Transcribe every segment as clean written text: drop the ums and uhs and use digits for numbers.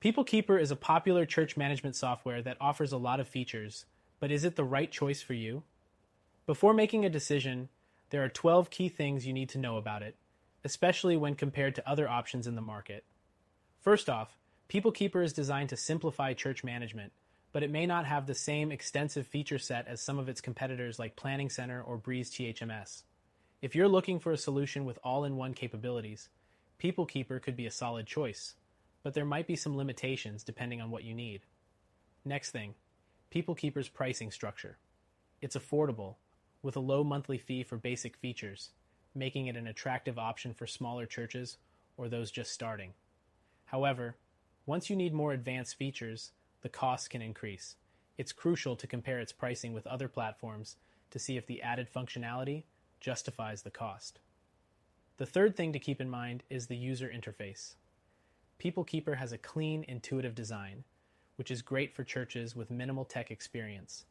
PeopleKeepr is a popular church management software that offers a lot of features, but is it the right choice for you? Before making a decision, there are 12 key things you need to know about it, especially when compared to other options in the market. First off, PeopleKeepr is designed to simplify church management, but it may not have the same extensive feature set as some of its competitors like Planning Center or Breeze THMS. If you're looking for a solution with all-in-one capabilities, PeopleKeepr could be a solid choice, but there might be some limitations depending on what you need. Next thing, PeopleKeepr's pricing structure. It's affordable, with a low monthly fee for basic features, making it an attractive option for smaller churches or those just starting. However, once you need more advanced features, the costs can increase. It's crucial to compare its pricing with other platforms to see if the added functionality justifies the cost. The third thing to keep in mind is the user interface. PeopleKeepr has a clean, intuitive design, which is great for churches with minimal tech experience.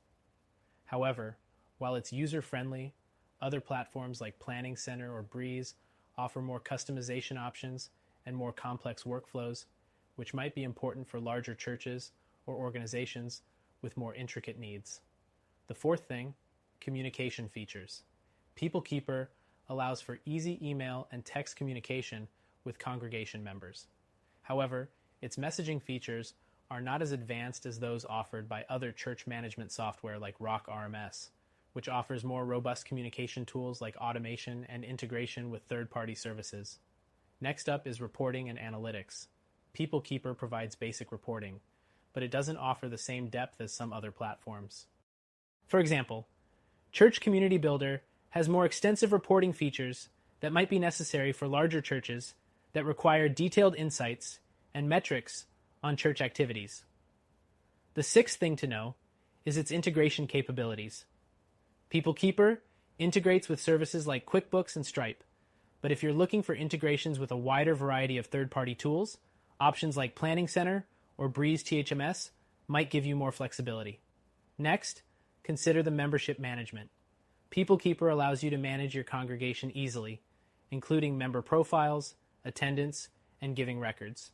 However, while it's user-friendly, other platforms like Planning Center or Breeze offer more customization options and more complex workflows, which might be important for larger churches or organizations with more intricate needs. The fourth thing, communication features. PeopleKeepr allows for easy email and text communication with congregation members. However, its messaging features are not as advanced as those offered by other church management software like Rock RMS, which offers more robust communication tools like automation and integration with third-party services. Next up is reporting and analytics. PeopleKeepr provides basic reporting, but it doesn't offer the same depth as some other platforms. For example, Church Community Builder has more extensive reporting features that might be necessary for larger churches that require detailed insights and metrics on church activities. The sixth thing to know is its integration capabilities. PeopleKeepr integrates with services like QuickBooks and Stripe, but if you're looking for integrations with a wider variety of third-party tools, options like Planning Center or Breeze THMS might give you more flexibility. Next, consider the membership management. PeopleKeepr allows you to manage your congregation easily, including member profiles, attendance, and giving records.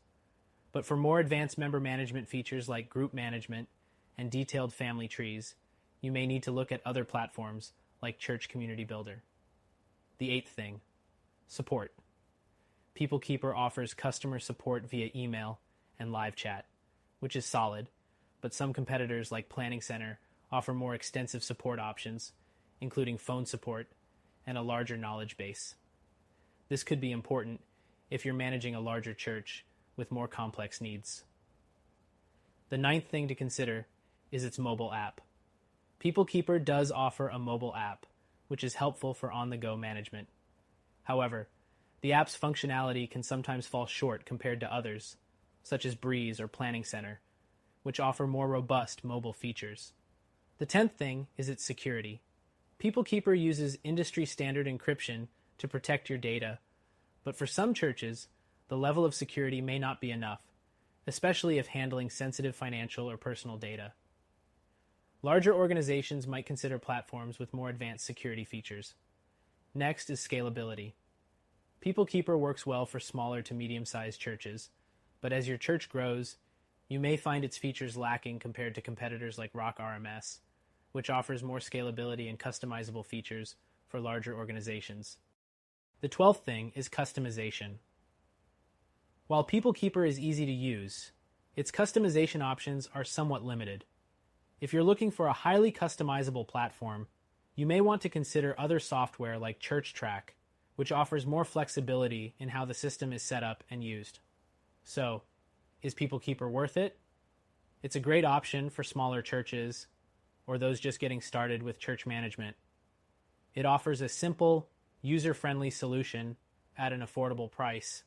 But for more advanced member management features like group management and detailed family trees, you may need to look at other platforms like Church Community Builder. The eighth thing, support. PeopleKeepr offers customer support via email and live chat, which is solid, but some competitors like Planning Center offer more extensive support options, including phone support and a larger knowledge base. This could be important if you're managing a larger church with more complex needs. The ninth thing to consider is its mobile app. PeopleKeepr does offer a mobile app, which is helpful for on-the-go management. However, the app's functionality can sometimes fall short compared to others, such as Breeze or Planning Center, which offer more robust mobile features. The 10th thing is its security. PeopleKeepr uses industry-standard encryption to protect your data, but for some churches, the level of security may not be enough, especially if handling sensitive financial or personal data. Larger organizations might consider platforms with more advanced security features. Next is scalability. PeopleKeepr works well for smaller to medium-sized churches, but as your church grows, you may find its features lacking compared to competitors like Rock RMS, which offers more scalability and customizable features for larger organizations. The 12th thing is customization. While PeopleKeepr is easy to use, its customization options are somewhat limited. If you're looking for a highly customizable platform, you may want to consider other software like ChurchTrack, which offers more flexibility in how the system is set up and used. So, is PeopleKeepr worth it? It's a great option for smaller churches or those just getting started with church management. It offers a simple, user-friendly solution at an affordable price.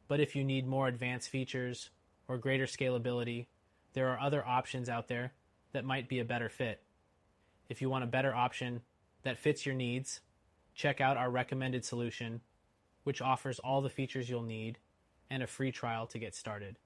But if you need more advanced features or greater scalability, there are other options out there that might be a better fit. If you want a better option that fits your needs, check out our recommended solution, which offers all the features you'll need and a free trial to get started.